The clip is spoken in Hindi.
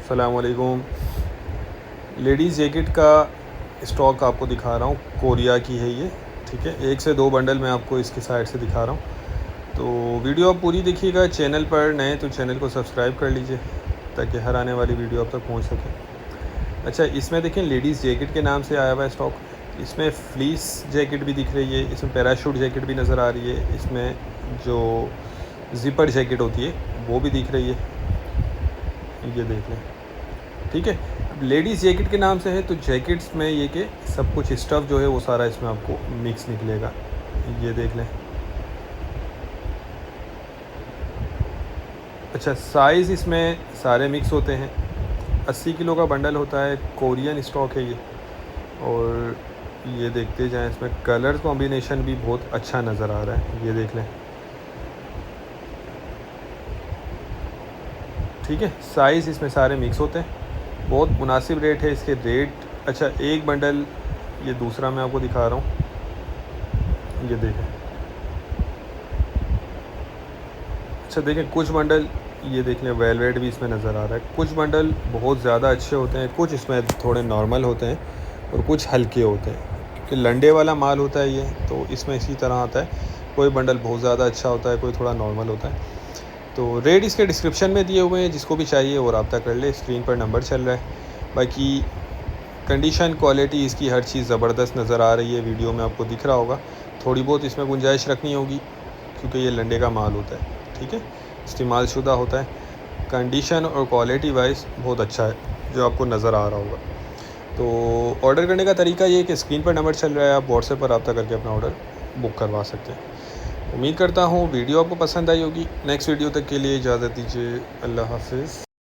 अस्सलाम वालेकुम। लेडीज़ जैकेट का स्टॉक आपको दिखा रहा हूँ, कोरिया की है ये, ठीक है। 1 से 2 बंडल मैं आपको इसके साइड से दिखा रहा हूँ, तो वीडियो आप पूरी देखिएगा। चैनल पर नए तो चैनल को सब्सक्राइब कर लीजिए ताकि हर आने वाली वीडियो आप तक पहुँच सके। अच्छा, इसमें देखें लेडीज़ जैकेट के नाम से आया हुआ है स्टॉक। इसमें फ्लीस जैकेट भी दिख रही है, इसमें पैराशूट जैकेट भी नज़र आ रही है, इसमें जो ज़िपर जैकेट होती है वो भी दिख रही है, ये देख लें, ठीक है। अब लेडीज़ जैकेट के नाम से है तो जैकेट्स में ये कि सब कुछ स्टफ़ जो है वो सारा इसमें आपको मिक्स निकलेगा, ये देख लें। अच्छा, साइज़ इसमें सारे मिक्स होते हैं। 80 किलो का बंडल होता है, कोरियन स्टॉक है ये। और ये देखते जाएं, इसमें कलर कॉम्बिनेशन भी बहुत अच्छा नज़र आ रहा है, ये देख लें, ठीक है। साइज़ इसमें सारे मिक्स होते हैं, बहुत मुनासिब रेट है इसके रेट। अच्छा, एक बंडल ये दूसरा मैं आपको दिखा रहा हूँ, ये देखें। अच्छा देखें, कुछ बंडल ये देख लें वेलवेट भी इसमें नज़र आ रहा है। कुछ बंडल बहुत ज़्यादा अच्छे होते हैं, कुछ इसमें थोड़े नॉर्मल होते हैं और कुछ हल्के होते हैं, क्योंकि लंडे वाला माल होता है ये, तो इसमें इसी तरह आता है। कोई बंडल बहुत ज़्यादा अच्छा होता है, कोई थोड़ा नॉर्मल होता है। तो रेट इसके डिस्क्रिप्शन में दिए हुए हैं, जिसको भी चाहिए वो रब्ता कर ले। स्क्रीन पर नंबर चल रहा है। बाकी कंडीशन क्वालिटी इसकी हर चीज़ ज़बरदस्त नज़र आ रही है, वीडियो में आपको दिख रहा होगा। थोड़ी बहुत इसमें गुंजाइश रखनी होगी क्योंकि ये लंडे का माल होता है, ठीक है, इस्तेमाल शुदा होता है। कंडीशन और क्वालिटी वाइज बहुत अच्छा है जो आपको नज़र आ रहा होगा। तो ऑर्डर करने का तरीका ये है कि स्क्रीन पर नंबर चल रहा है, आप व्हाट्सएप पर रब्ता करके अपना ऑर्डर बुक करवा सकते हैं। उम्मीद करता हूँ वीडियो आपको पसंद आई होगी। नेक्स्ट वीडियो तक के लिए इजाज़त दीजिए। अल्लाह हाफ़िज़।